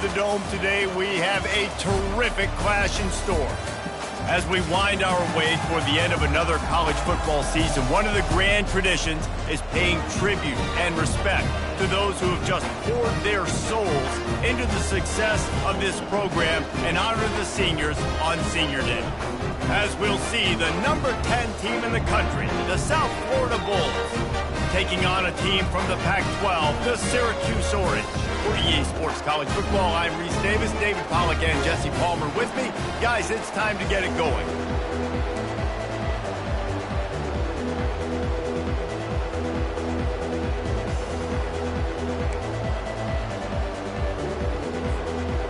the Dome today, we have a terrific clash in store. As we wind our way toward the end of another college football season, one of the grand traditions is paying tribute and respect to those who have just poured their souls into the success of this program and honor the seniors on Senior Day. As we'll see, the number 10 team in the country, the South Florida Bulls, taking on a team from the Pac-12, the Syracuse Orange. For EA Sports College Football, I'm Reese Davis, David Pollack, and Jesse Palmer with me. Guys, it's time to get it going.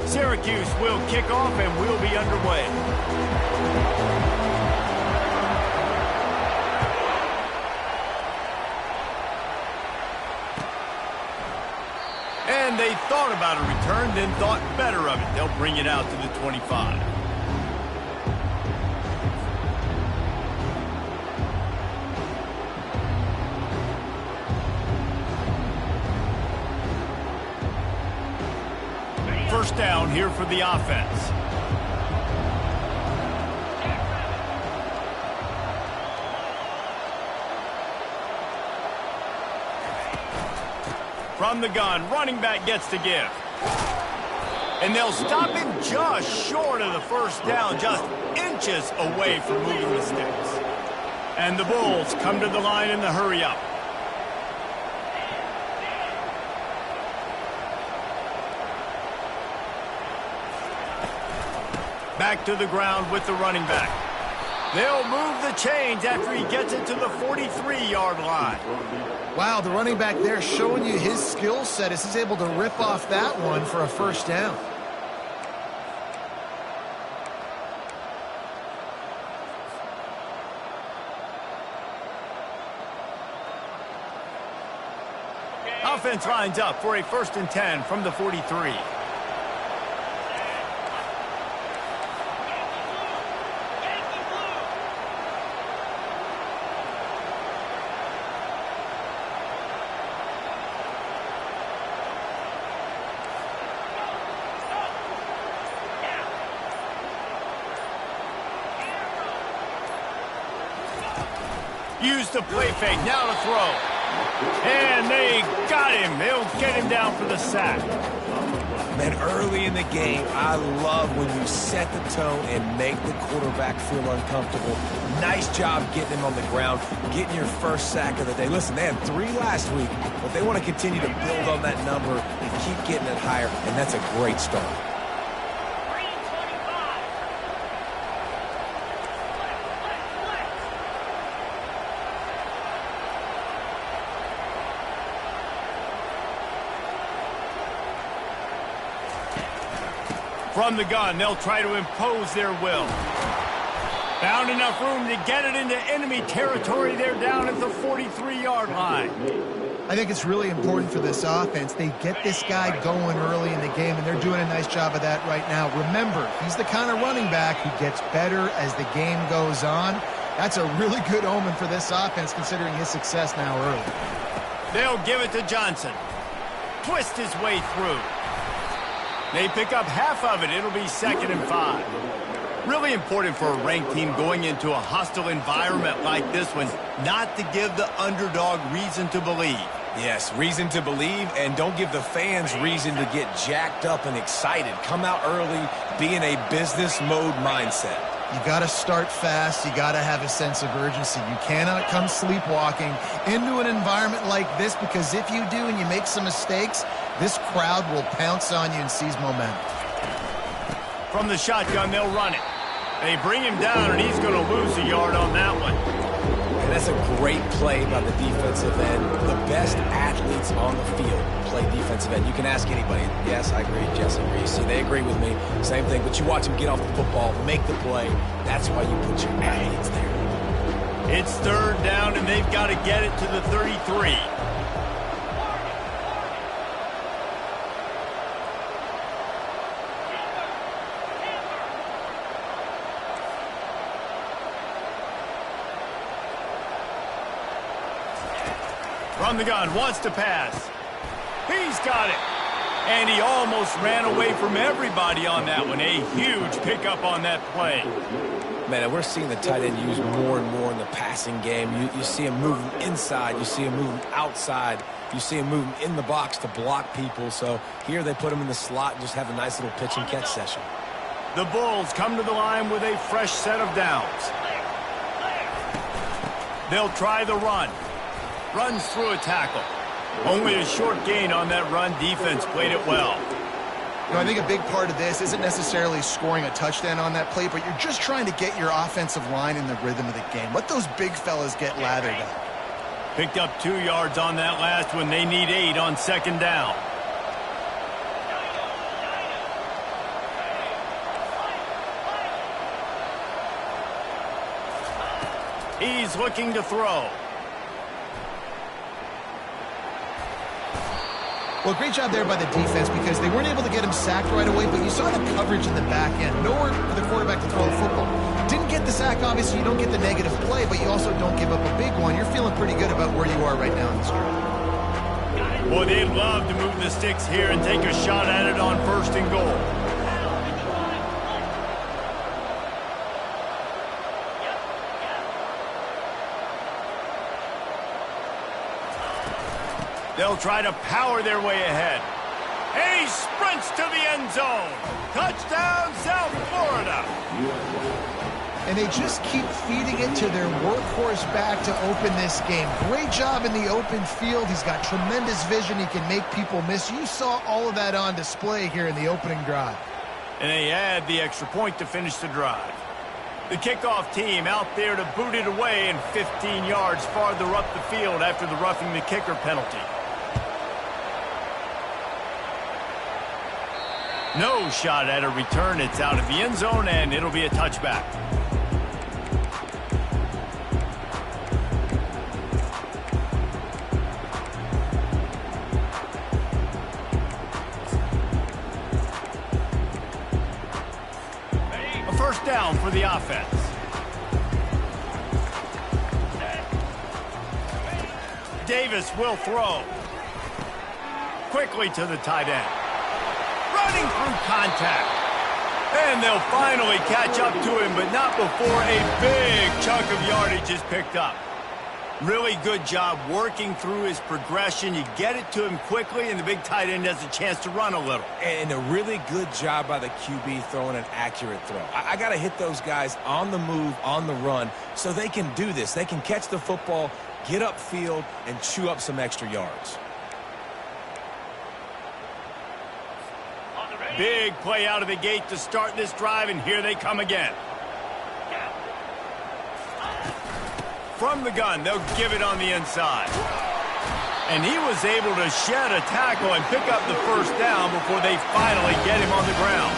Syracuse will kick off and we'll be underway. And they thought about a return, then thought better of it. They'll bring it out to the 25. First down here for the offense. From the gun, running back gets to give. And they'll stop him just short of the first down, just inches away from moving the sticks. And the Bulls come to the line in the hurry-up. Back to the ground with the running back. They'll move the chains after he gets it to the 43-yard line. Wow, the running back there showing you his skill set as he's able to rip off that one for a first down. Offense lines up for a 1st and 10 from the 43. Use the play fake, now to throw. And they got him. They'll get him down for the sack. Man, early in the game, I love when you set the tone and make the quarterback feel uncomfortable. Nice job getting him on the ground, getting your first sack of the day. Listen, they had 3 last week, but they want to continue to build on that number and keep getting it higher, and that's a great start. From the gun, they'll try to impose their will. Found enough room to get it into enemy territory. They're down at the 43-yard line. I think it's really important for this offense. They get this guy going early in the game, and they're doing a nice job of that right now. Remember, he's the kind of running back who gets better as the game goes on. That's a really good omen for this offense, considering his success now early. They'll give it to Johnson. Twist his way through. They pick up half of it. It'll be 2nd and 5. Really important for a ranked team going into a hostile environment like this one, not to give the underdog reason to believe. Yes, reason to believe, and don't give the fans reason to get jacked up and excited. Come out early, be in a business mode mindset. You got to start fast. You got to have a sense of urgency. You cannot come sleepwalking into an environment like this, because if you do and you make some mistakes, this crowd will pounce on you and seize momentum. From the shotgun, they'll run it. They bring him down, and he's going to lose a yard on that one. And that's a great play by the defensive end. The best athletes on the field play defensive end. You can ask anybody. Yes, I agree, Jesse Reese. See, they agree with me. Same thing. But you watch them get off the football, make the play. That's why you put your athletes there. It's 3rd down, and they've got to get it to the 33. From the gun, wants to pass. He's got it. And he almost ran away from everybody on that one. A huge pickup on that play. Man, we're seeing the tight end used more and more in the passing game. You see him moving inside. You see him moving outside. You see him moving in the box to block people. So here they put him in the slot and just have a nice little pitch and catch session. The Bulls come to the line with a fresh set of downs. They'll try the run. Runs through a tackle. Only a short gain on that run. Defense played it well. You know, I think a big part of this isn't necessarily scoring a touchdown on that play, but you're just trying to get your offensive line in the rhythm of the game. Let those big fellas get lathered up. Picked up 2 yards on that last one. They need 8 on second down. He's looking to throw. Well, great job there by the defense because they weren't able to get him sacked right away, but you saw the coverage in the back end. Nowhere for the quarterback to throw the football. Didn't get the sack, obviously. You don't get the negative play, but you also don't give up a big one. You're feeling pretty good about where you are right now in this game. Boy, they'd love to move the sticks here and take a shot at it on 1st and goal. They'll try to power their way ahead. And he sprints to the end zone. Touchdown, South Florida. And they just keep feeding it to their workhorse back to open this game. Great job in the open field. He's got tremendous vision. He can make people miss. You saw all of that on display here in the opening drive. And they add the extra point to finish the drive. The kickoff team out there to boot it away and 15 yards farther up the field after the roughing the kicker penalty. No shot at a return. It's out of the end zone, and it'll be a touchback. A first down for the offense. Davis will throw. Quickly to the tight end. Running through contact. And they'll finally catch up to him, but not before a big chunk of yardage is picked up. Really good job working through his progression. You get it to him quickly, and the big tight end has a chance to run a little. And a really good job by the QB throwing an accurate throw. I got to hit those guys on the move, on the run, so they can do this. They can catch the football, get upfield, and chew up some extra yards. Big play out of the gate to start this drive, and here they come again. From the gun, they'll give it on the inside. And he was able to shed a tackle and pick up the first down before they finally get him on the ground.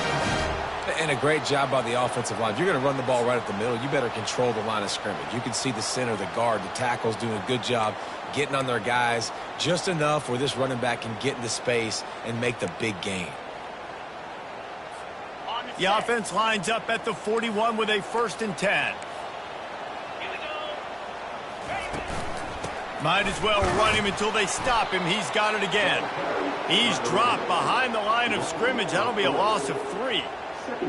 And a great job by the offensive line. If you're going to run the ball right up the middle, you better control the line of scrimmage. You can see the center, the guard, the tackles doing a good job getting on their guys just enough where this running back can get into space and make the big gain. The offense lines up at the 41 with a 1st and 10. Might as well run him until they stop him. He's got it again. He's dropped behind the line of scrimmage. That'll be a loss of 3.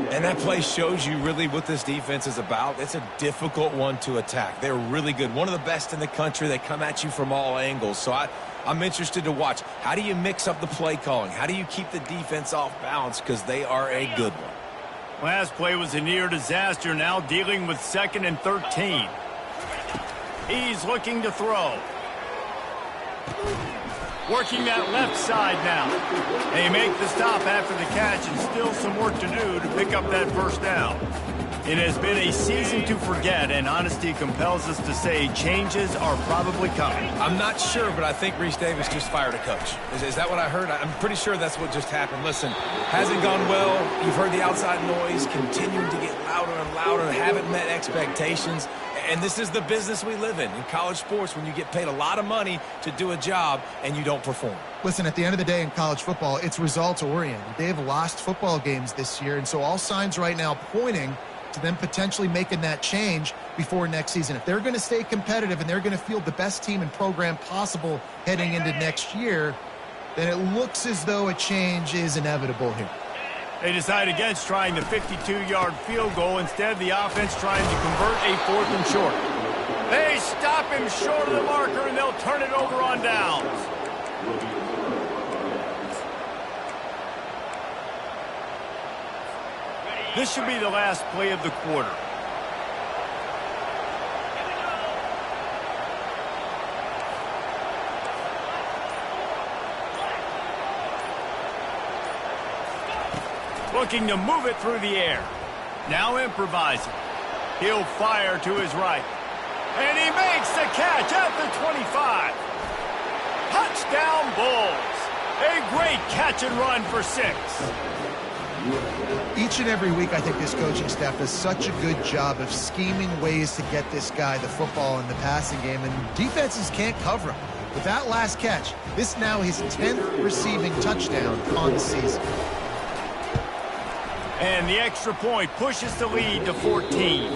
And that play shows you really what this defense is about. It's a difficult one to attack. They're really good. One of the best in the country. They come at you from all angles. So I'm interested to watch. How do you mix up the play calling? How do you keep the defense off balance? Because they are a good one. Last play was a near disaster. Now dealing with 2nd and 13. He's looking to throw. Working that left side now. They make the stop after the catch, and still some work to do to pick up that first down. It has been a season to forget, and honesty compels us to say changes are probably coming. I'm not sure, but I think Reese Davis just fired a coach. Is that what I heard? I'm pretty sure that's what just happened. Listen, hasn't gone well. You've heard the outside noise continuing to get louder and louder, haven't met expectations. And this is the business we live in college sports, when you get paid a lot of money to do a job and you don't perform. Listen, at the end of the day in college football, it's results-oriented. They have lost football games this year, and so all signs right now pointing to them potentially making that change before next season. If they're going to stay competitive and they're going to field the best team and program possible heading into next year, then it looks as though a change is inevitable here. They decide against trying the 52-yard field goal. Instead, the offense trying to convert a 4th and short. They stop him short of the marker, and they'll turn it over on downs. This should be the last play of the quarter. Looking to move it through the air. Now improvising. He'll fire to his right. And he makes the catch at the 25. Touchdown Bulls. A great catch and run for 6. Each and every week, I think this coaching staff does such a good job of scheming ways to get this guy the football in the passing game, and defenses can't cover him. With that last catch, this now his 10th receiving touchdown on the season. And the extra point pushes the lead to 14.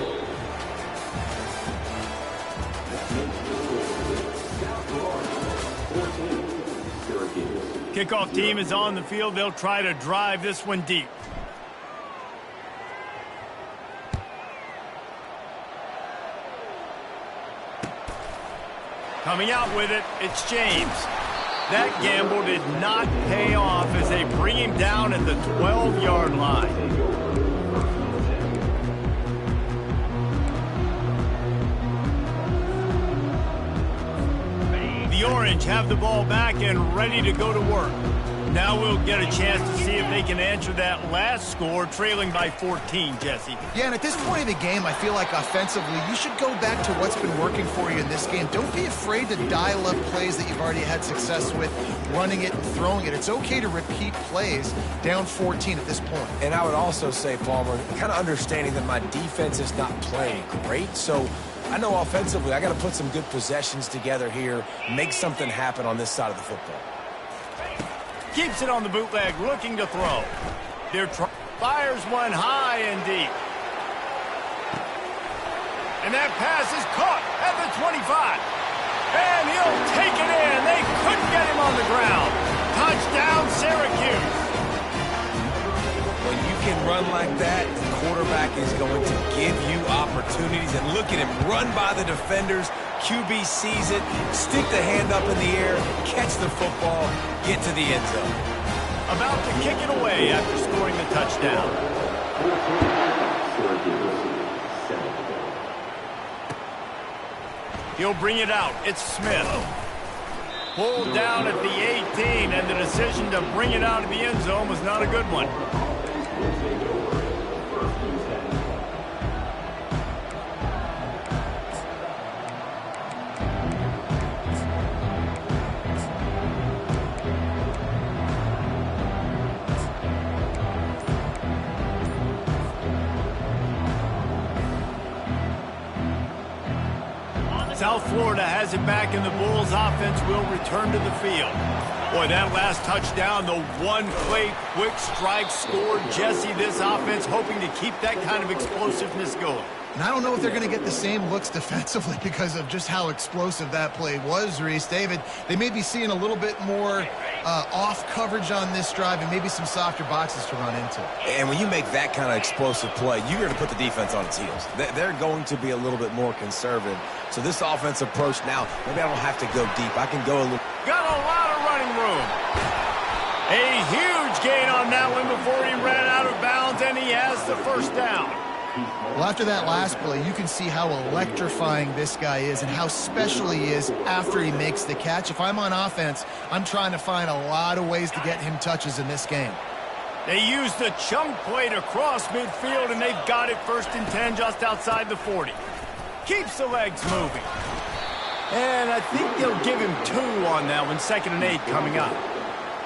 Kickoff team is on the field. They'll try to drive this one deep. Coming out with it, it's James. That gamble did not pay off as they bring him down at the 12-yard line. The Orange have the ball back and ready to go to work. Now we'll get a chance to see if they can answer that last score, trailing by 14, Jesse. Yeah, and at this point of the game, I feel like offensively, you should go back to what's been working for you in this game. Don't be afraid to dial up plays that you've already had success with, running it and throwing it. It's okay to repeat plays down 14 at this point. And I would also say, Palmer, kind of understanding that my defense is not playing great, so I know offensively I got to put some good possessions together here, make something happen on this side of the football. Keeps it on the bootleg, looking to throw. Fires one high and deep. And that pass is caught at the 25. And he'll take it in. They couldn't get him on the ground. Touchdown, Syracuse. When you can run like that, the quarterback is going to give you opportunities. And look at him run by the defenders. QB sees it, stick the hand up in the air, catch the football, get to the end zone. About to kick it away after scoring the touchdown. He'll bring it out. It's Smith. Pulled down at the 18, and the decision to bring it out of the end zone was not a good one. South Florida has it back, and the Bulls offense will return to the field. Boy, that last touchdown, the one-play quick strike score. Jesse, this offense hoping to keep that kind of explosiveness going. And I don't know if they're going to get the same looks defensively because of just how explosive that play was, Reese. David, they may be seeing a little bit more off coverage on this drive and maybe some softer boxes to run into. And when you make that kind of explosive play, you're going to put the defense on its heels. They're going to be a little bit more conservative. So this offensive approach now, maybe I don't have to go deep. I can go a little. Got a lot of running room. A huge gain on that one before he ran out of bounds, and he has the first down. Well, after that last play, you can see how electrifying this guy is and how special he is after he makes the catch. If I'm on offense, I'm trying to find a lot of ways to get him touches in this game. They use the chunk play to cross midfield, and they've got it 1st and 10 just outside the 40. Keeps the legs moving. And I think they'll give him 2 on that one. 2nd and 8 coming up.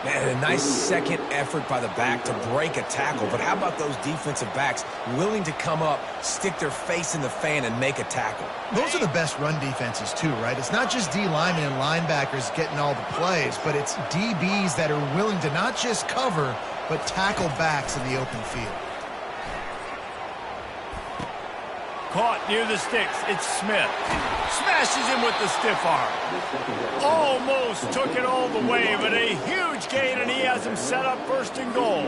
Man, a nice second effort by the back to break a tackle. But how about those defensive backs willing to come up, stick their face in the fan, and make a tackle? Those are the best run defenses, too, right? It's not just D linemen and linebackers getting all the plays, but it's DBs that are willing to not just cover, but tackle backs in the open field. Caught near the sticks. It's Smith. Smashes him with the stiff arm. Almost took it all the way, but a huge gain, and he has him set up first and goal.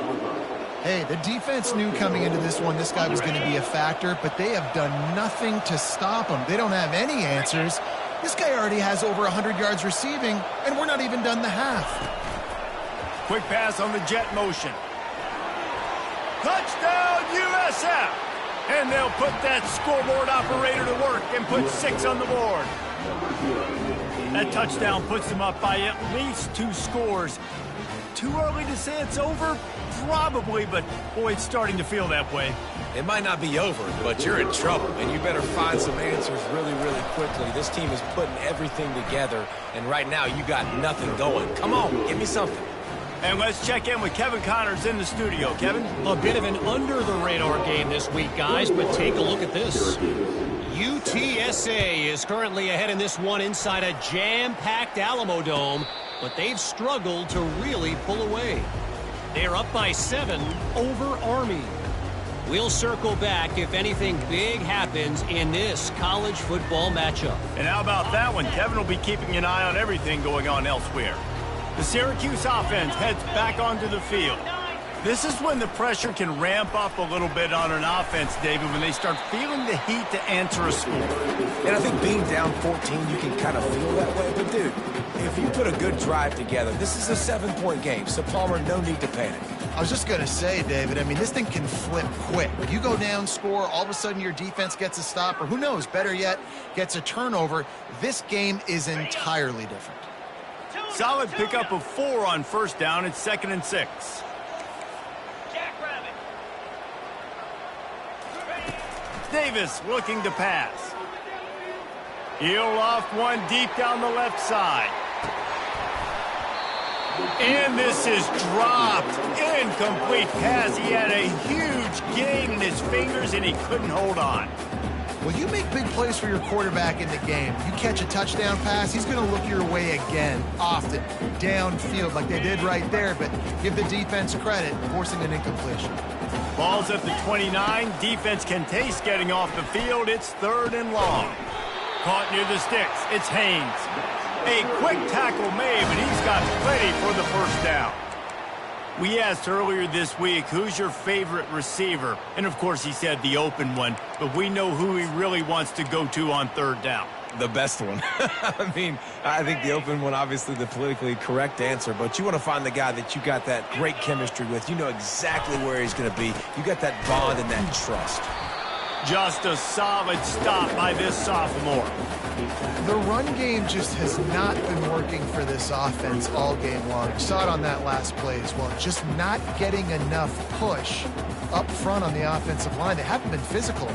Hey, the defense knew coming into this one this guy was going to be a factor, but they have done nothing to stop him. They don't have any answers. This guy already has over 100 yards receiving, and we're not even done the half. Quick pass on the jet motion. Touchdown, USF! And they'll put that scoreboard operator to work and put 6 on the board. That touchdown puts them up by at least 2 scores. Too early to say it's over? Probably, but boy, it's starting to feel that way. It might not be over, but you're in trouble, and you better find some answers really, really quickly. This team is putting everything together, and right now you got nothing going. Come on, give me something. And let's check in with Kevin Connors in the studio. Kevin? A bit of an under-the-radar game this week, guys, but take a look at this. UTSA is currently ahead in this one inside a jam-packed Alamo Dome, but they've struggled to really pull away. They're up by 7 over Army. We'll circle back if anything big happens in this college football matchup. And how about that one? Kevin will be keeping an eye on everything going on elsewhere. The Syracuse offense heads back onto the field. This is when the pressure can ramp up a little bit on an offense, David, when they start feeling the heat to answer a score. And I think being down 14, you can kind of feel that way. But, dude, if you put a good drive together, this is a 7-point game. So, Palmer, no need to panic. I was just going to say, David, I mean, this thing can flip quick. You go down, score, all of a sudden your defense gets a stop, or who knows, better yet, gets a turnover. This game is entirely different. Solid pickup of 4 on first down. It's 2nd and 6. Davis looking to pass. He'll loft one deep down the left side. And this is dropped. Incomplete pass. He had a huge gain in his fingers, and he couldn't hold on. Well, you make big plays for your quarterback in the game. You catch a touchdown pass, he's going to look your way again, often, downfield like they did right there, but give the defense credit, forcing an incompletion. Ball's at the 29. Defense can taste getting off the field. It's 3rd and long. Caught near the sticks. It's Haynes. A quick tackle made, but he's got plenty for the first down. We asked earlier this week, who's your favorite receiver? And, of course, he said the open one, but we know who he really wants to go to on 3rd down. The best one. I mean, I think the open one, obviously the politically correct answer, but you want to find the guy that you got that great chemistry with. You know exactly where he's going to be. You got that bond and that trust. Just a solid stop by this sophomore. The run game just has not been working for this offense all game long. You saw it on that last play as well. Just not getting enough push up front on the offensive line. They haven't been physical.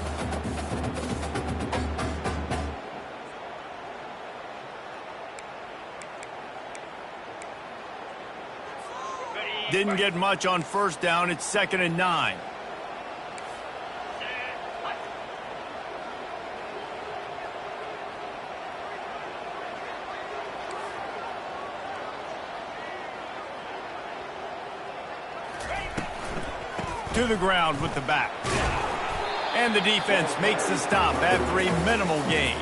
Didn't get much on first down. It's 2nd and 9. To the ground with the back. And the defense makes the stop after a minimal gain.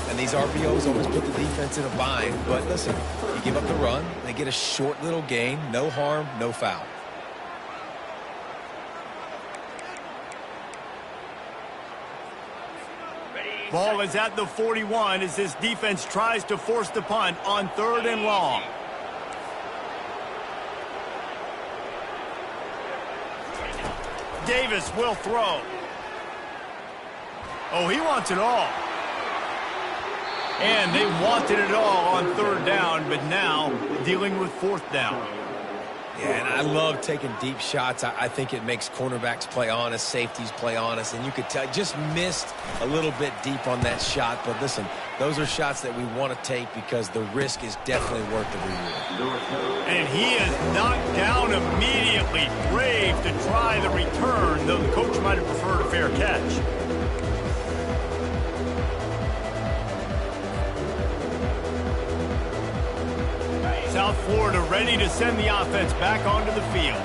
And these RPOs always put the defense in a bind. But listen, you give up the run, they get a short little gain, no harm, no foul. Ball is at the 41 as this defense tries to force the punt on 3rd and long. Davis will throw. Oh, he wants it all. And they wanted it all on 3rd down, but now dealing with 4th down. Yeah, and I love taking deep shots. I think it makes cornerbacks play honest, safeties play honest, and you could tell just missed a little bit deep on that shot. But listen, those are shots that we want to take because the risk is definitely worth the reward. And he is knocked down immediately. Brave to try the return, though the coach might have preferred a fair catch. South Florida ready to send the offense back onto the field.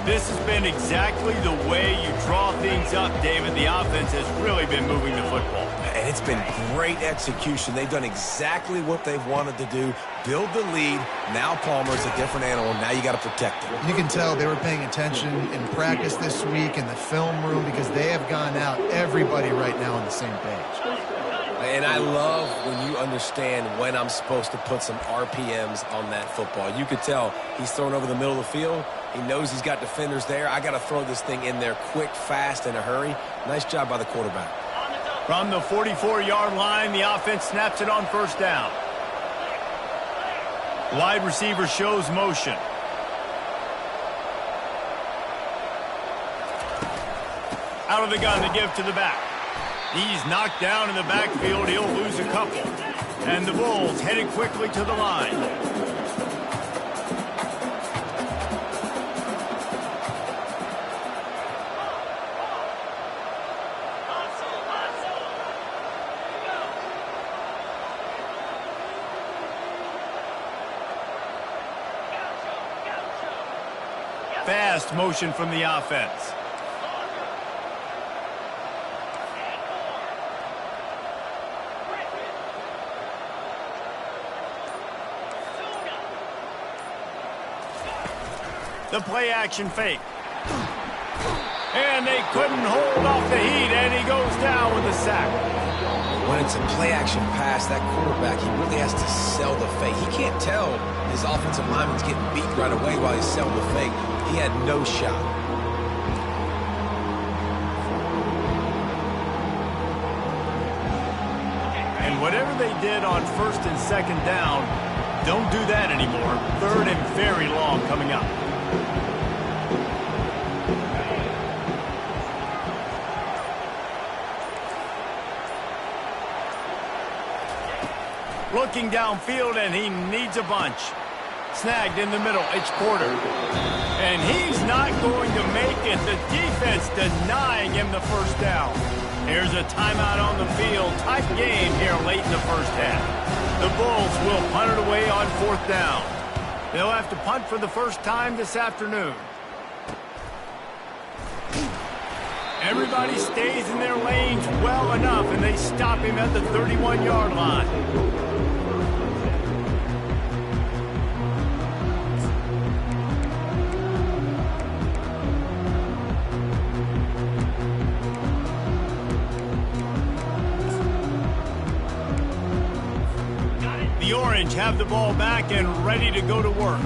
This has been exactly the way you draw things up, David. The offense has really been moving the football. And it's been great execution. They've done exactly what they've wanted to do. Build the lead. Now Palmer's a different animal. Now you got to protect him. You can tell they were paying attention in practice this week in the film room because they have gone out, everybody right now on the same page. And I love when you understand when I'm supposed to put some RPMs on that football. You could tell he's thrown over the middle of the field. He knows he's got defenders there. I got to throw this thing in there quick, fast, in a hurry. Nice job by the quarterback. From the 44-yard line, the offense snaps it on first down. Wide receiver shows motion. Out of the gun to give to the back. He's knocked down in the backfield. He'll lose a couple. And the Bulls headed quickly to the line. Fast motion from the offense. The play action fake. And they couldn't hold off the heat, and he goes down with a sack. When it's a play action pass, that quarterback, he really has to sell the fake. He can't tell his offensive lineman's getting beat right away while he's selling the fake. He had no shot. And whatever they did on first and second down, don't do that anymore. Third and very long coming up. Looking downfield, and he needs a bunch. Snagged in the middle, it's Porter. And he's not going to make it. The defense denying him the first down. Here's a timeout on the field. Tight game here late in the first half. The Bulls will punt it away on fourth down. They'll have to punt for the first time this afternoon. Everybody stays in their lanes well enough, and they stop him at the 31-yard line. The Orange have the ball back and ready to go to work.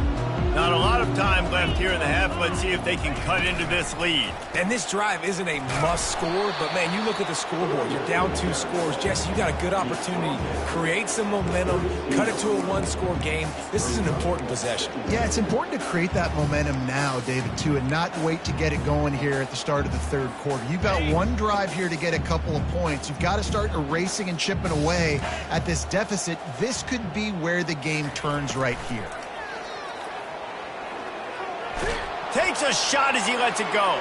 Not a lot of time left here in the half. Let's see if they can cut into this lead. And this drive isn't a must score, but, man, you look at the scoreboard. You're down 2 scores. Jesse, you got a good opportunity. Create some momentum. Cut it to a 1-score game. This is an important possession. Yeah, it's important to create that momentum now, David, too, and not wait to get it going here at the start of the third quarter. You've got one drive here to get a couple of points. You've got to start erasing and chipping away at this deficit. This could be where the game turns right here. Takes a shot as he lets it go.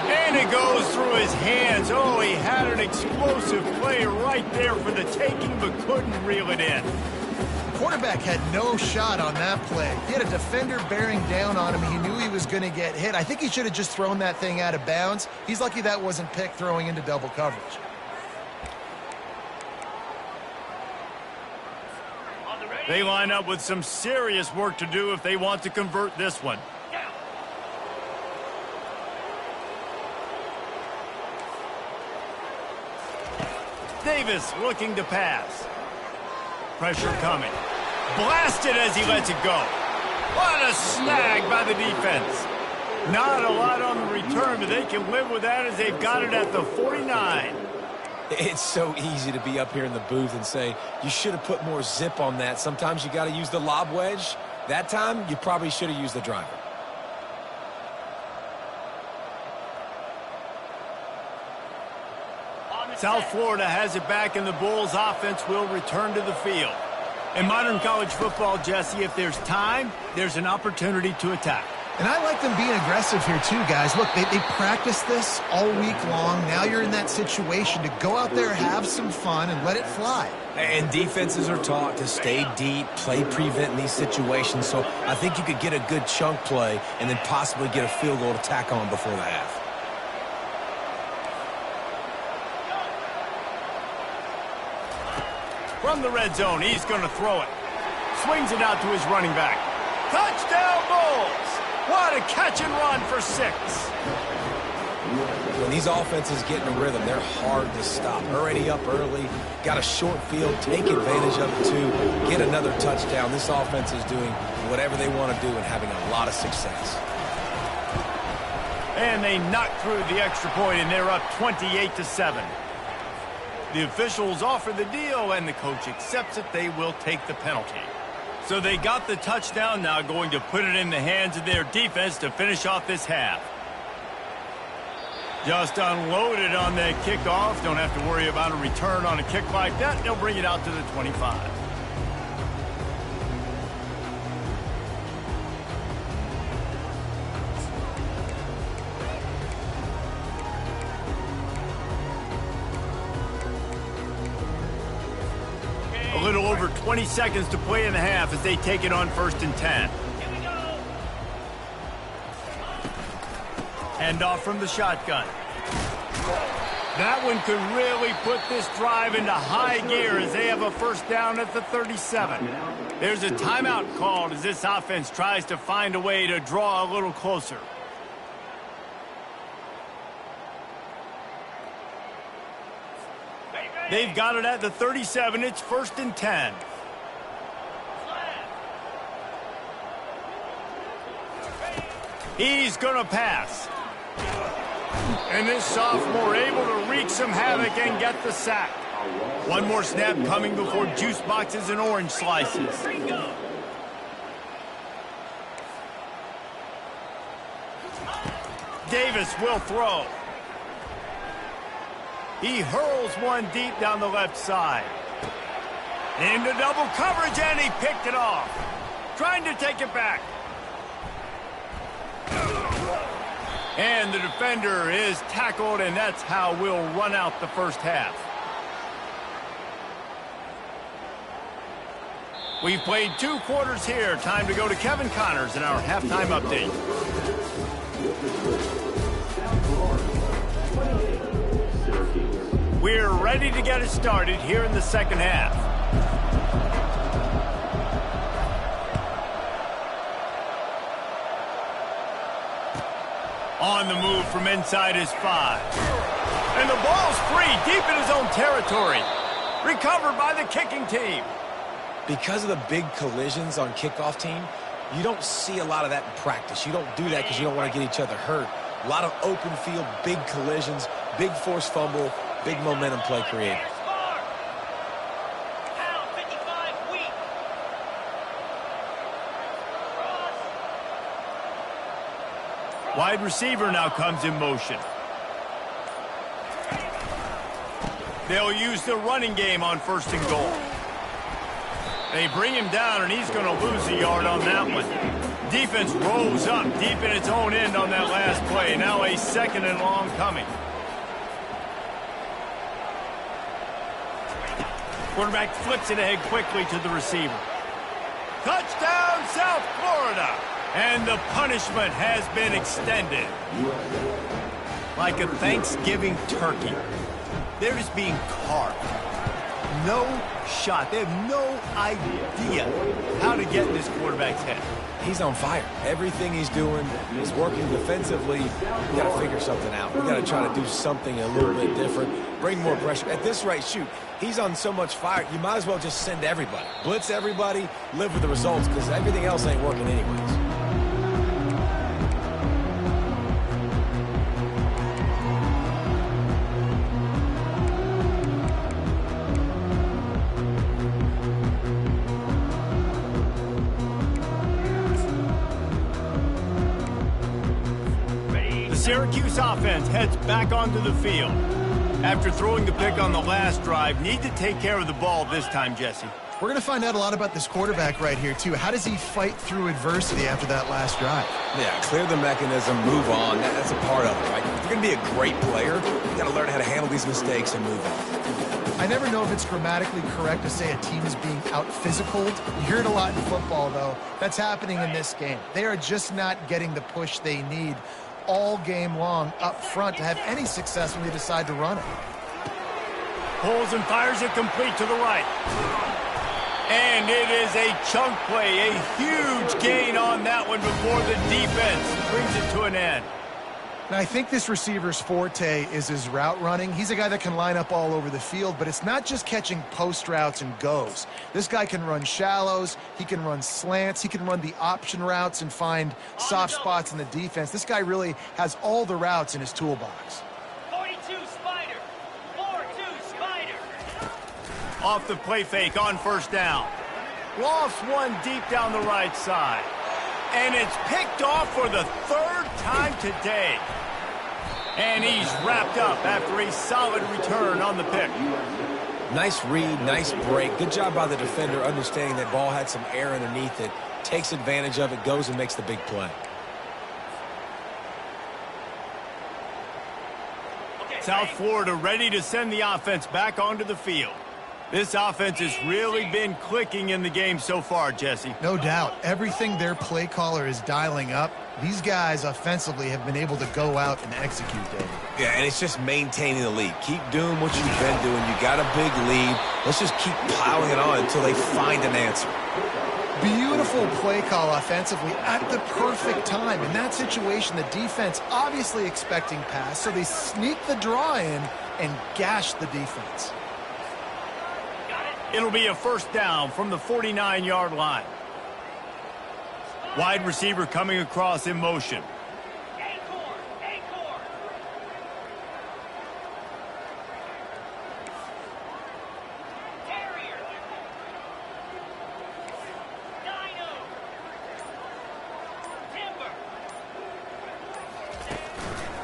And it goes through his hands. Oh, he had an explosive play right there for the taking, but couldn't reel it in. The quarterback had no shot on that play. He had a defender bearing down on him. He knew he was going to get hit. I think he should have just thrown that thing out of bounds. He's lucky that wasn't picked throwing into double coverage. They line up with some serious work to do if they want to convert this one. Davis looking to pass. Pressure coming. Blasted as he lets it go. What a snag by the defense. Not a lot on the return, but they can live with that as they've got it at the 49. It's so easy to be up here in the booth and say, you should have put more zip on that. Sometimes you got to use the lob wedge. That time, you probably should have used the driver. South Florida has it back, and the Bulls offense will return to the field. In modern college football, Jesse, if there's time, there's an opportunity to attack. And I like them being aggressive here too, guys. Look, they practiced this all week long. Now you're in that situation to go out there, have some fun, and let it fly. And defenses are taught to stay deep, play prevent in these situations. So I think you could get a good chunk play and then possibly get a field goal to tack on before the half. From the red zone, he's going to throw it. Swings it out to his running back. Touchdown, Bulls! What a catch and run for 6. When these offenses get in a rhythm, they're hard to stop. Already up early, got a short field, take advantage of it too, get another touchdown. This offense is doing whatever they want to do and having a lot of success. And they knock through the extra point, and they're up 28-7. The officials offer the deal, and the coach accepts it. They will take the penalty. So they got the touchdown, now going to put it in the hands of their defense to finish off this half. Just unloaded on that kickoff. Don't have to worry about a return on a kick like that. They'll bring it out to the 25. A little over 20 seconds to play in the half as they take it on 1st and 10. Hand off from the shotgun. That one could really put this drive into high gear as they have a first down at the 37. There's a timeout called as this offense tries to find a way to draw a little closer. They've got it at the 37. It's 1st and 10. He's going to pass. And this sophomore able to wreak some havoc and get the sack. One more snap coming before juice boxes and orange slices. Davis will throw. He hurls one deep down the left side. Into double coverage, and he picked it off. Trying to take it back. And the defender is tackled, and that's how we'll run out the first half. We've played 2 quarters here. Time to go to Kevin Connors in our halftime update. We're ready to get it started here in the second half. On the move from inside his 5. And the ball's free deep in his own territory. Recovered by the kicking team. Because of the big collisions on kickoff team, you don't see a lot of that in practice. You don't do that because you don't want to get each other hurt. A lot of open field, big collisions, big forced fumble, big momentum play created. Wide receiver now comes in motion. They'll use the running game on 1st and goal. They bring him down, and he's going to lose a yard on that one. Defense rolls up deep in its own end on that last play. Now a 2nd and long coming. Quarterback flips it ahead quickly to the receiver. Touchdown, South Florida! And the punishment has been extended. Like a Thanksgiving turkey. They're just being carved. No shot. They have no idea how to get in this quarterback's head. He's on fire. Everything he's doing is working defensively. We got to figure something out. We got to try to do something a little bit different. Bring more pressure. At this rate, shoot, he's on so much fire, you might as well just send everybody. Blitz everybody, live with the results, because everything else ain't working anyways. Syracuse offense heads back onto the field. After throwing the pick on the last drive, need to take care of the ball this time, Jesse. We're going to find out a lot about this quarterback right here, too. How does he fight through adversity after that last drive? Yeah, clear the mechanism, move on. That's a part of it, right? If you're going to be a great player, you got to learn how to handle these mistakes and move on. I never know if it's grammatically correct to say a team is being out-physicaled. You hear it a lot in football, though. That's happening in this game. They are just not getting the push they need all game long up front to have any success when they decide to run it. Pulls and fires it complete to the right. And it is a chunk play, a huge gain on that one before the defense brings it to an end. Now, I think this receiver's forte is his route running. He's a guy that can line up all over the field, but it's not just catching post routes and goes. This guy can run shallows, he can run slants, he can run the option routes and find soft spots in the defense. This guy really has all the routes in his toolbox. 42 Spider, 4-2 Spider. Off the play fake on first down. Lofts one deep down the right side. And it's picked off for the third time today. And he's wrapped up after a solid return on the pick. Nice read, nice break. Good job by the defender understanding that ball had some air underneath it. Takes advantage of it, goes and makes the big play. South Florida ready to send the offense back onto the field. This offense has really been clicking in the game so far, Jesse. No doubt. Everything their play caller is dialing up, these guys offensively have been able to go out and execute, David. Yeah, and it's just maintaining the lead. Keep doing what you've been doing. You got a big lead. Let's just keep piling it on until they find an answer. Beautiful play call offensively at the perfect time. In that situation, the defense obviously expecting pass, so they sneak the draw in and gash the defense. It'll be a first down from the 49-yard line. Wide receiver coming across in motion.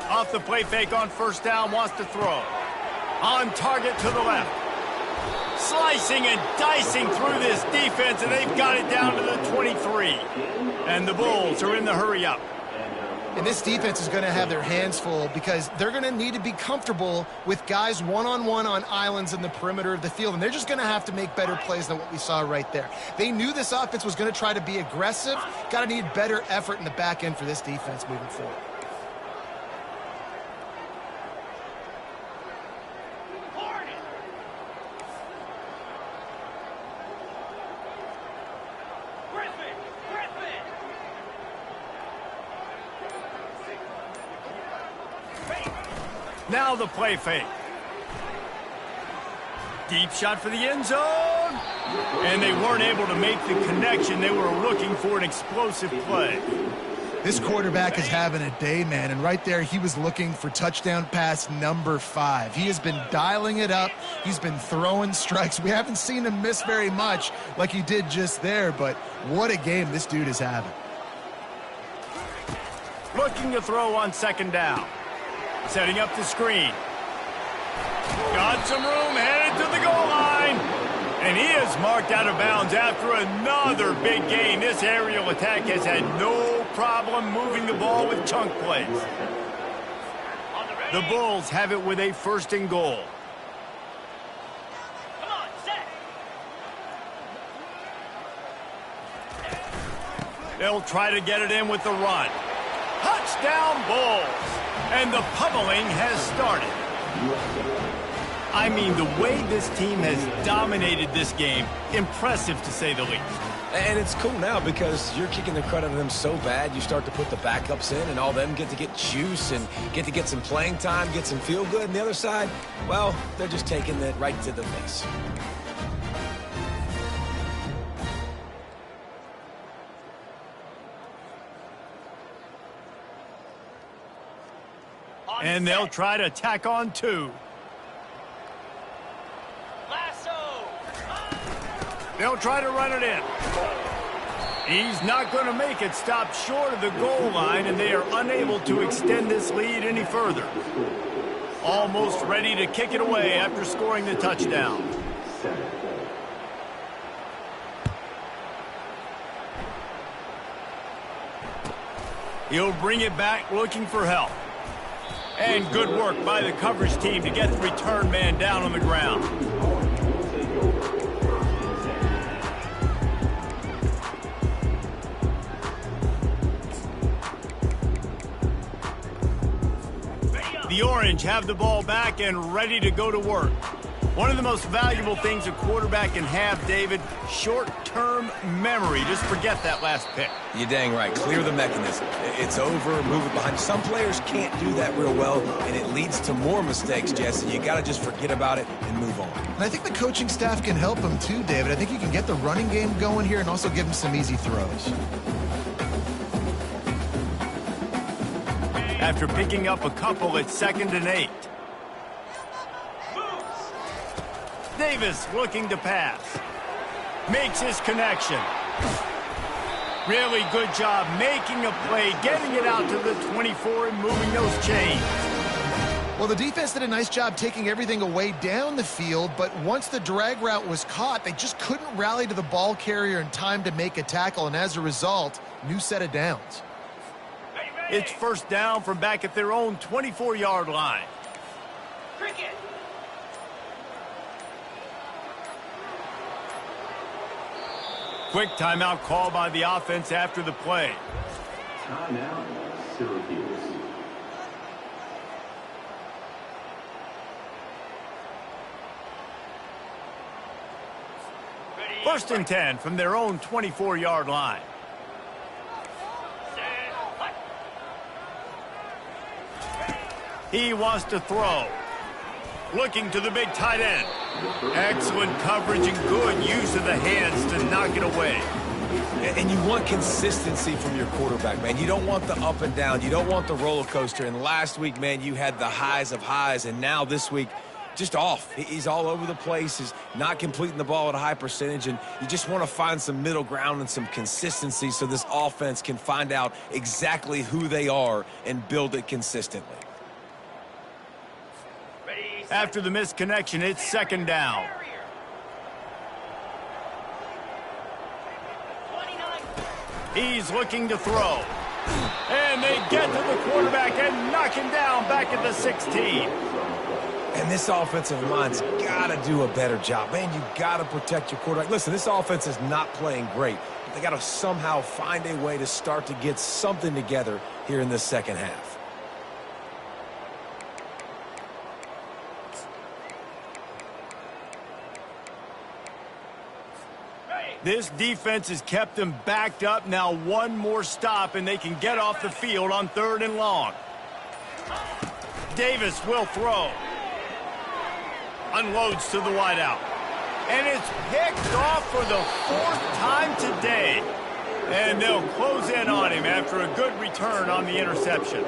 Off the play fake on first down, wants to throw. On target to the left. Slicing and dicing through this defense, and they've got it down to the 23. And the Bulls are in the hurry up. And this defense is going to have their hands full because they're going to need to be comfortable with guys one-on-one on islands in the perimeter of the field, and they're just going to have to make better plays than what we saw right there. They knew this offense was going to try to be aggressive. Got to need better effort in the back end for this defense moving forward. Now the play fake. Deep shot for the end zone. And they weren't able to make the connection. They were looking for an explosive play. This quarterback is having a day, man, and right there he was looking for touchdown pass number 5. He has been dialing it up. He's been throwing strikes. We haven't seen him miss very much like he did just there, but what a game this dude is having. Looking to throw on second down. Setting up the screen. Got some room, headed to the goal line. And he is marked out of bounds after another big gain. This aerial attack has had no problem moving the ball with chunk plays. The Bulls have it with a first and goal. Come on, set. They'll try to get it in with the run. Touchdown Bulls. And the pummeling has started. I mean, the way this team has dominated this game, impressive to say the least. And it's cool now because you're kicking the credit of them so bad, you start to put the backups in, and all of them get to get juice and get to get some playing time, get some feel good. And the other side, well, they're just taking it right to the face. And they'll try to tack on 2. Lasso. They'll try to run it in. He's not going to make it. Stop short of the goal line, and they are unable to extend this lead any further. Almost ready to kick it away after scoring the touchdown. He'll bring it back looking for help. And good work by the coverage team to get the return man down on the ground. The Orange have the ball back and ready to go to work. One of the most valuable things a quarterback can have, David, short-term memory. Just forget that last pick. You're dang right. Clear the mechanism. It's over, move it behind. Some players can't do that real well, and it leads to more mistakes, Jesse. You got to just forget about it and move on. And I think the coaching staff can help him too, David. I think he can get the running game going here and also give him some easy throws. After picking up a couple, it's 2nd and 8. Davis looking to pass. Makes his connection. Really good job making a play, getting it out to the 24 and moving those chains. Well, the defense did a nice job taking everything away down the field, but once the drag route was caught, they just couldn't rally to the ball carrier in time to make a tackle, and as a result, new set of downs. It's 1st down from back at their own 24-yard line. Cricket. Quick timeout call by the offense after the play. Timeout, Syracuse. First and 10 from their own 24-yard line. He wants to throw. Looking to the big tight end. Excellent coverage and good use of the hands to knock it away. And you want consistency from your quarterback, man. You don't want the up and down. You don't want the roller coaster. And last week, man, you had the highs of highs. And now this week, just off. He's all over the place. He's not completing the ball at a high percentage. And you just want to find some middle ground and some consistency so this offense can find out exactly who they are and build it consistently. After the missed connection, it's 2nd down. He's looking to throw. And they get to the quarterback and knock him down back at the 16. And this offensive line's got to do a better job. Man, you got to protect your quarterback. Listen, this offense is not playing great. But they got to somehow find a way to start to get something together here in this second half. This defense has kept them backed up. Now one more stop, and they can get off the field on 3rd and long. Davis will throw. Unloads to the wideout. And it's picked off for the 4th time today. And they'll close in on him after a good return on the interception.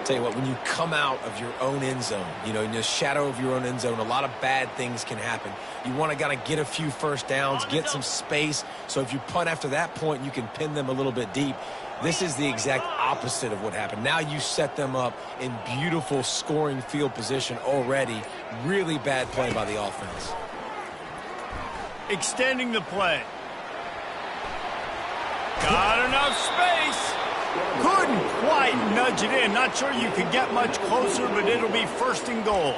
Tell you what, when you come out of your own end zone, you know, in the shadow of your own end zone, a lot of bad things can happen. You want to kind of get a few first downs, get some space, so if you punt after that point, you can pin them a little bit deep. This is the exact opposite of what happened. Now you set them up in beautiful scoring field position already. Really bad play by the offense. Extending the play. Got enough space. Couldn't quite nudge it in. Not sure you could get much closer, but it'll be 1st and goal.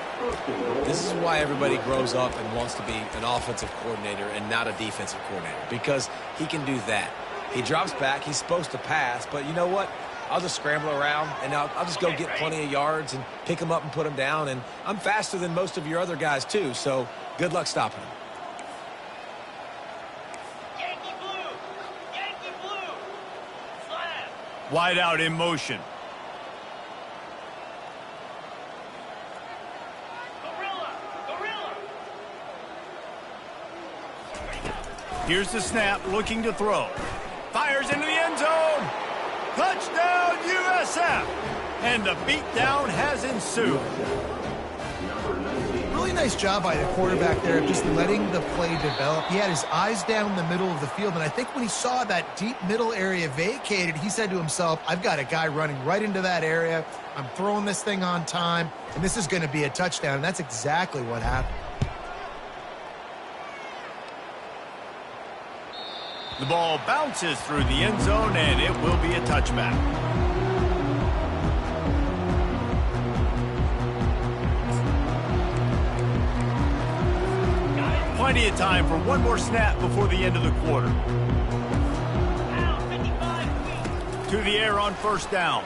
This is why everybody grows up and wants to be an offensive coordinator and not a defensive coordinator, because he can do that. He drops back. He's supposed to pass, but you know what? I'll just scramble around, and I'll just go get plenty of yards and pick him up and put him down, and I'm faster than most of your other guys, too, so good luck stopping him. Wide out in motion. Here's the snap, looking to throw. Fires into the end zone. Touchdown, USF. And the beatdown has ensued. Really nice job by the quarterback there of just letting the play develop. He had his eyes down the middle of the field, and I think when he saw that deep middle area vacated, he said to himself, I've got a guy running right into that area. I'm throwing this thing on time, and this is going to be a touchdown, and that's exactly what happened. The ball bounces through the end zone, and it will be a touchback. Plenty of time for one more snap before the end of the quarter. To the air on first down.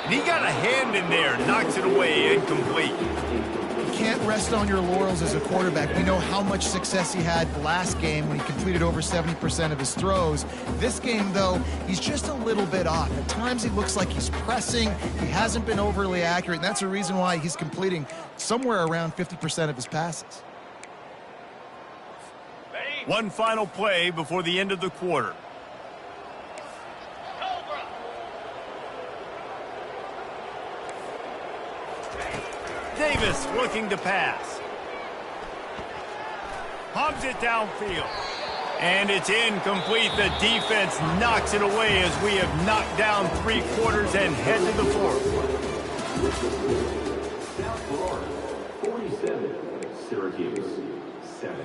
And he got a hand in there, knocks it away, incomplete. You can't rest on your laurels as a quarterback. We know how much success he had last game when he completed over 70% of his throws. This game, though, he's just a little bit off. At times he looks like he's pressing. He hasn't been overly accurate, and that's a reason why he's completing somewhere around 50% of his passes. One final play before the end of the quarter. Davis looking to pass. Pumps it downfield. And it's incomplete. The defense knocks it away as we have knocked down 3 quarters and head to the 4th. South Florida, 47. Syracuse, 7.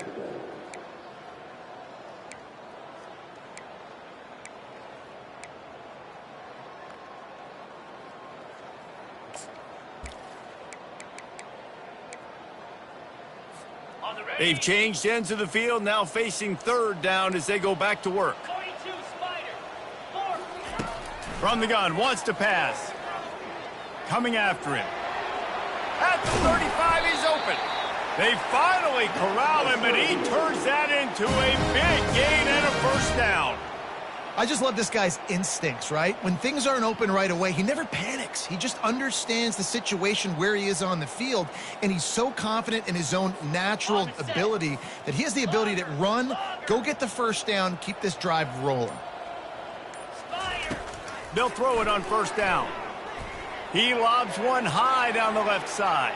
They've changed ends of the field, now facing 3rd down as they go back to work. 42 Spider. From the gun, wants to pass. Coming after him. At the 35, he's open. They finally corral him, and he turns that into a big gain and a first down. I just love this guy's instincts, right? When things aren't open right away, he never panics. He just understands the situation where he is on the field, and he's so confident in his own natural ability that he has the ability to run, go get the first down, keep this drive rolling. They'll throw it on first down. He lobs one high down the left side.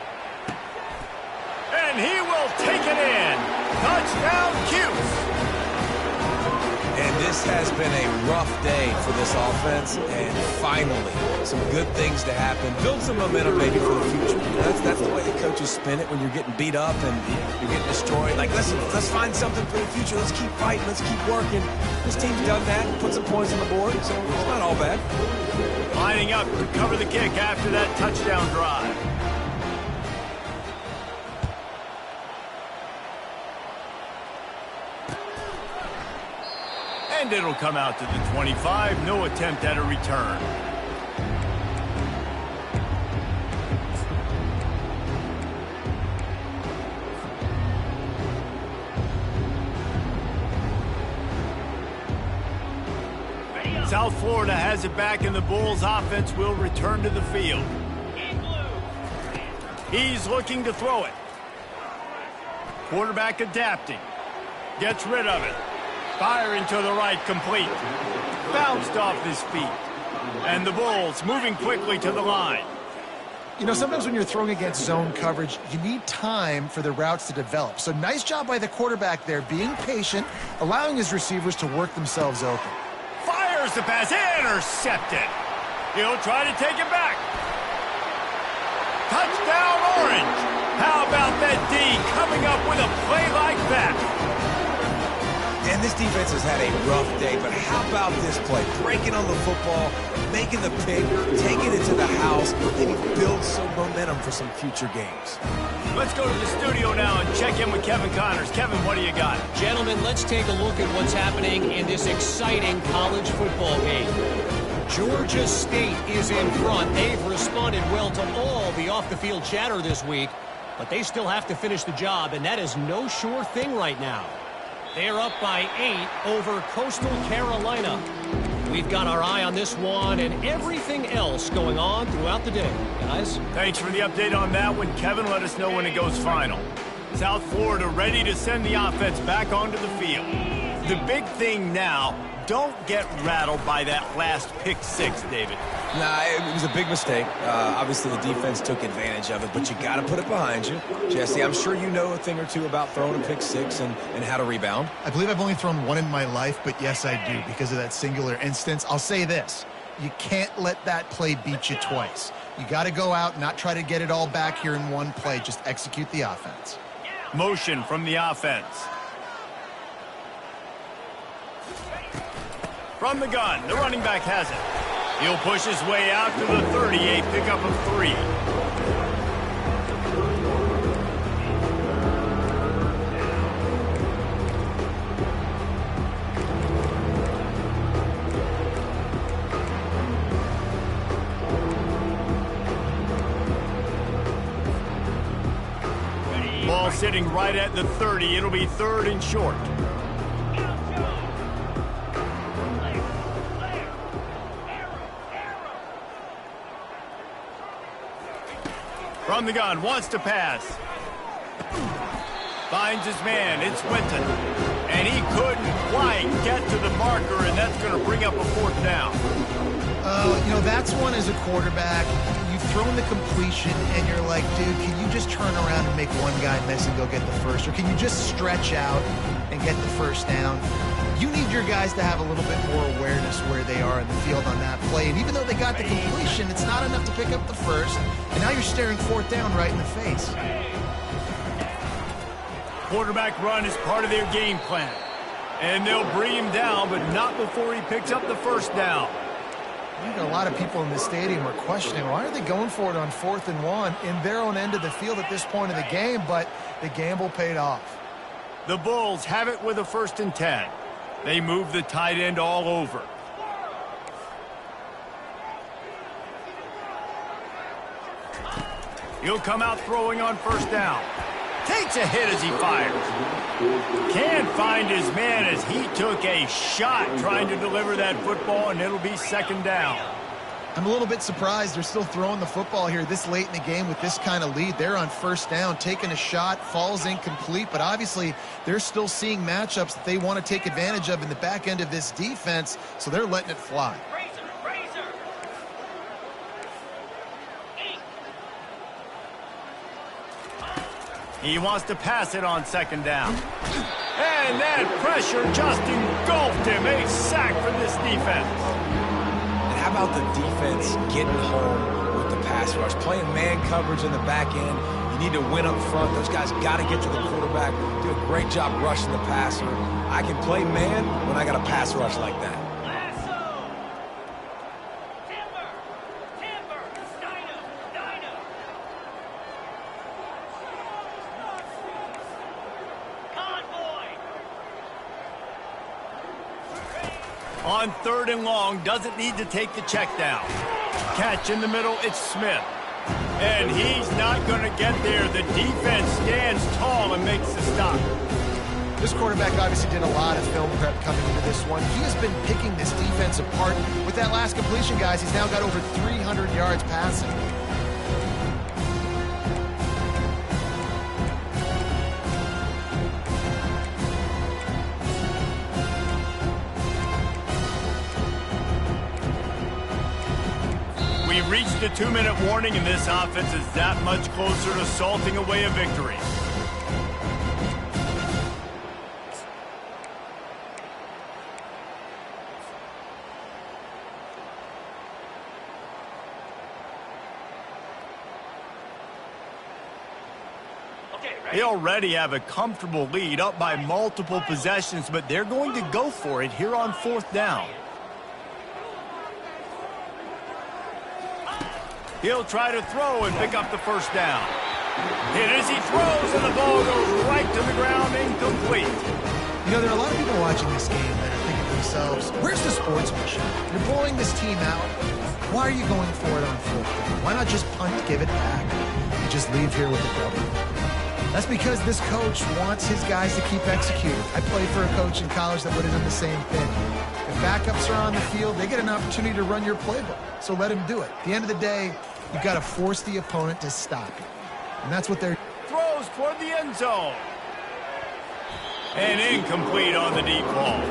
And he will take it in. Touchdown, Cuse. And this has been a rough day for this offense, and finally, some good things to happen. Build some momentum maybe for the future. That's the way the coaches spin it when you're getting beat up and you're getting destroyed. Like, listen, let's find something for the future. Let's keep fighting. Let's keep working. This team's done that, put some points on the board, so it's not all bad. Lining up to cover the kick after that touchdown drive. And it'll come out to the 25. No attempt at a return. South Florida has it back, and the Bulls offense will return to the field. He's looking to throw it. Quarterback adapting. Gets rid of it. Firing to the right, complete. Bounced off his feet. And the Bulls moving quickly to the line. You know, sometimes when you're throwing against zone coverage, you need time for the routes to develop. So nice job by the quarterback there, being patient, allowing his receivers to work themselves open. Fires the pass, intercepted. He'll try to take it back. Touchdown, Orange. How about that D coming up with a play like that? And this defense has had a rough day, but how about this play? Breaking on the football, making the pick, taking it to the house, maybe build some momentum for some future games. Let's go to the studio now and check in with Kevin Connors. Kevin, what do you got? Gentlemen, let's take a look at what's happening in this exciting college football game. Georgia State is in front. They've responded well to all the off-the-field chatter this week, but they still have to finish the job, and that is no sure thing right now. They're up by 8 over Coastal Carolina. We've got our eye on this one and everything else going on throughout the day. Guys? Thanks for the update on that one, Kevin. Let us know when it goes final. South Florida ready to send the offense back onto the field. The big thing now, don't get rattled by that last pick six, David. Nah, it was a big mistake. Obviously, the defense took advantage of it, but you got to put it behind you. Jesse, I'm sure you know a thing or two about throwing a pick six and how to rebound. I believe I've only thrown one in my life, but yes, I do because of that singular instance. I'll say this. You can't let that play beat you twice. You got to go out, not try to get it all back here in one play. Just execute the offense. Motion from the offense. From the gun, the running back has it. He'll push his way out to the 38, pickup of 3. sitting right at the 30. It'll be 3rd and short. From the gun, wants to pass. Finds his man, it's Winton. And he couldn't quite get to the marker, and that's going to bring up a 4th down. You know, that's one as a quarterback. You've thrown the completion, and you're like, dude, can you just turn around and make one guy miss and go get the first? Or can you just stretch out and get the 1st down? You need your guys to have a little bit more awareness where they are in the field on that play. And even though they got the completion, it's not enough to pick up the 1st. And now you're staring 4th down right in the face. Quarterback run is part of their game plan. And they'll bring him down, but not before he picks up the 1st down. I think a lot of people in the stadium are questioning, why are they going for it on 4th and 1 in their own end of the field at this point of the game? But the gamble paid off. The Bulls have it with a 1st and 10. They move the tight end all over. He'll come out throwing on 1st down. Takes a hit as he fires. Can't find his man as he took a shot trying to deliver that football, and it'll be 2nd down. I'm a little bit surprised they're still throwing the football here this late in the game with this kind of lead. They're on 1st down, taking a shot, falls incomplete, but obviously they're still seeing matchups that they want to take advantage of in the back end of this defense, so they're letting it fly. He wants to pass it on 2nd down. And that pressure just engulfed him. A sack for this defense. And how about the defense getting home with the pass rush? Playing man coverage in the back end. You need to win up front. Those guys got to get to the quarterback. Do a great job rushing the passer. I can play man when I got a pass rush like that. On 3rd and long, doesn't need to take the check down. Catch in the middle, it's Smith. And he's not going to get there. The defense stands tall and makes the stop. This quarterback obviously did a lot of film prep coming into this one. He has been picking this defense apart. With that last completion, guys, he's now got over 300 yards passing. We reached the 2-minute warning, and this offense is that much closer to salting away a victory. They already have a comfortable lead, up by multiple possessions, but they're going to go for it here on 4th down. He'll try to throw and pick up the 1st down. Hit as he throws, and the ball goes right to the ground, incomplete. You know, there are a lot of people watching this game that are thinking to themselves, where's the sportsmanship? You're blowing this team out. Why are you going for it on 4th down? Why not just punt, give it back, and just leave here with the W? That's because this coach wants his guys to keep executing. I played for a coach in college that would have done the same thing. If backups are on the field, they get an opportunity to run your playbook. So let him do it. At the end of the day, you've got to force the opponent to stop it. And that's what they're... Throws toward the end zone. And incomplete on the deep ball.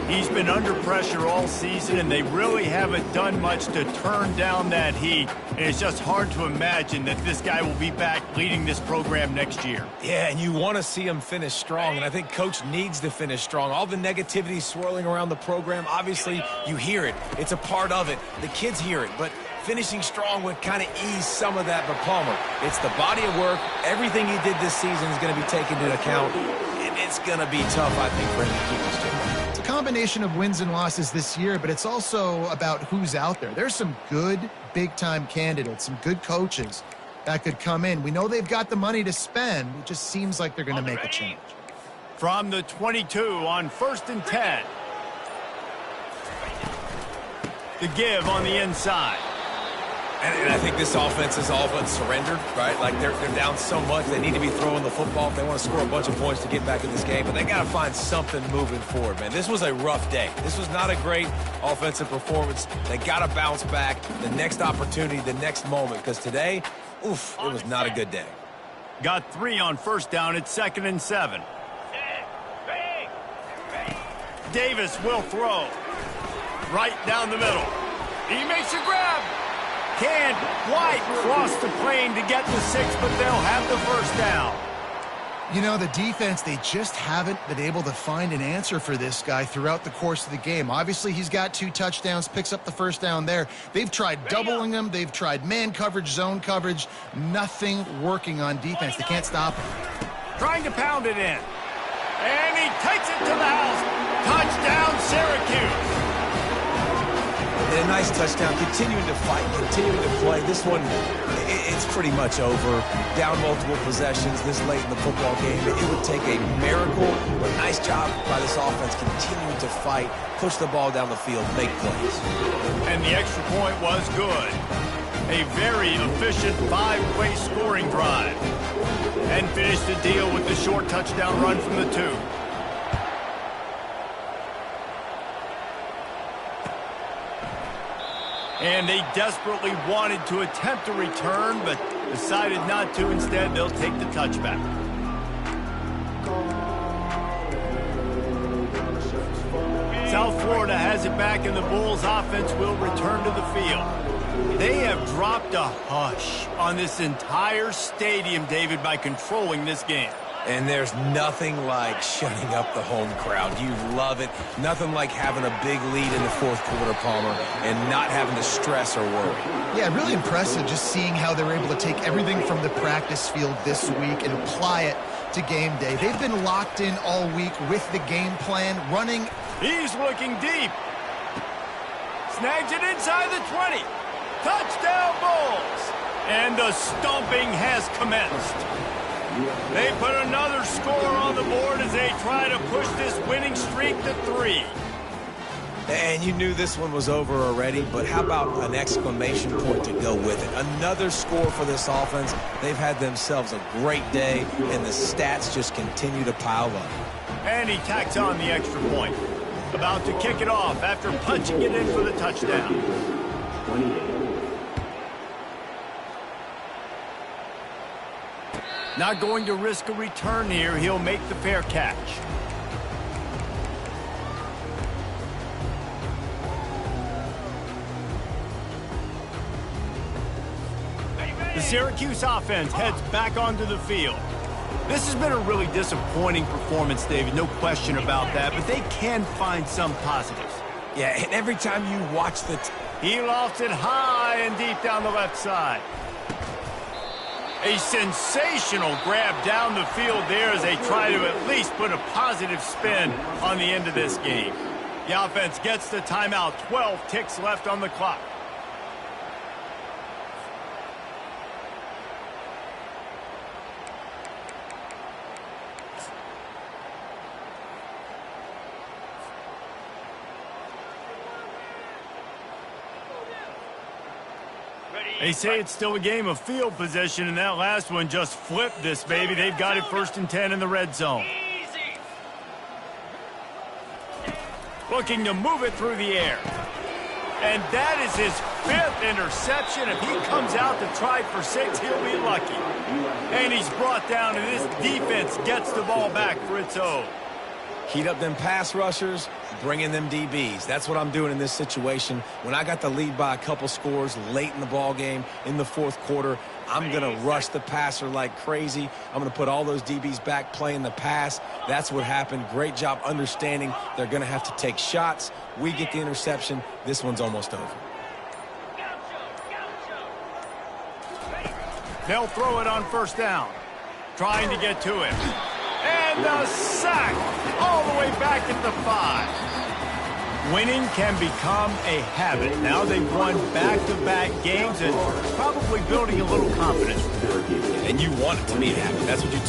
He's been under pressure all season, and they really haven't done much to turn down that heat. And it's just hard to imagine that this guy will be back leading this program next year. Yeah, and you want to see him finish strong, and I think Coach needs to finish strong. All the negativity swirling around the program, obviously, you hear it. It's a part of it. The kids hear it, but finishing strong would kind of ease some of that. But Palmer, it's the body of work. Everything he did this season is going to be taken into account, and it's going to be tough, I think, for him to keep his job. Combination of wins and losses this year, but it's also about who's out there. There's some good big-time candidates, some good coaches that could come in. We know they've got the money to spend. It just seems like they're going to make a change. From the 22 on 1st and 10. The give on the inside. And I think this offense is all but surrendered, right? Like they're down so much, they need to be throwing the football if they want to score a bunch of points to get back in this game. But they got to find something moving forward, man. This was a rough day. This was not a great offensive performance. They got to bounce back the next opportunity, the next moment, because today, oof, it was not a good day. Got 3 on first down. It's 2nd and 7. Davis will throw. Right down the middle. He makes a grab. Can't quite cross the plane to get the 6, but they'll have the first down. You know, the defense, they just haven't been able to find an answer for this guy throughout the course of the game. Obviously, he's got 2 touchdowns, picks up the first down there. They've tried doubling him. They've tried man coverage, zone coverage. Nothing working on defense. They can't stop him. Trying to pound it in. And he takes it to the house. Touchdown, Syracuse. And a nice touchdown, continuing to fight, continuing to play. This one, it's pretty much over. Down multiple possessions this late in the football game. It would take a miracle, but nice job by this offense continuing to fight, push the ball down the field, make plays. And the extra point was good. A very efficient 5-play scoring drive. And finished the deal with the short touchdown run from the 2. And they desperately wanted to attempt a return, but decided not to. Instead, they'll take the touchback. South Florida has it back, and the Bulls offense will return to the field. They have dropped a hush on this entire stadium, David, by controlling this game. And there's nothing like shutting up the home crowd. You love it. Nothing like having a big lead in the fourth quarter, Palmer, and not having to stress or worry. Yeah, really impressive just seeing how they're able to take everything from the practice field this week and apply it to game day. They've been locked in all week with the game plan, running. He's looking deep. Snags it inside the 20. Touchdown, Bulls. And the stomping has commenced. They put another score on the board as they try to push this winning streak to 3. And you knew this one was over already, but how about an exclamation point to go with it? Another score for this offense. They've had themselves a great day, and the stats just continue to pile up. And he tacks on the extra point. About to kick it off after punching it in for the touchdown. 28. Not going to risk a return here. He'll make the fair catch. The Syracuse offense heads back onto the field. This has been a really disappointing performance, David. No question about that, but they can find some positives. Yeah, and every time you watch he lost it high and deep down the left side. A sensational grab down the field there as they try to at least put a positive spin on the end of this game. The offense gets the timeout. 12 ticks left on the clock. They say it's still a game of field position, and that last one just flipped this baby. They've got it 1st and 10 in the red zone. Looking to move it through the air. And that is his 5th interception. If he comes out to try for 6, he'll be lucky. And he's brought down, and this defense gets the ball back for its own. Heat up them pass rushers, bring in them DBs. That's what I'm doing in this situation. When I got the lead by a couple scores late in the ball game in the fourth quarter, I'm going to rush the passer like crazy. I'm going to put all those DBs back playing the pass. That's what happened. Great job understanding they're going to have to take shots. We get the interception. This one's almost over. They'll throw it on 1st down. Trying to get to him. And the sack all the way back at the 5. Winning can become a habit. Now they've won back-to-back games and probably building a little confidence. And you want it to be a habit. That's what you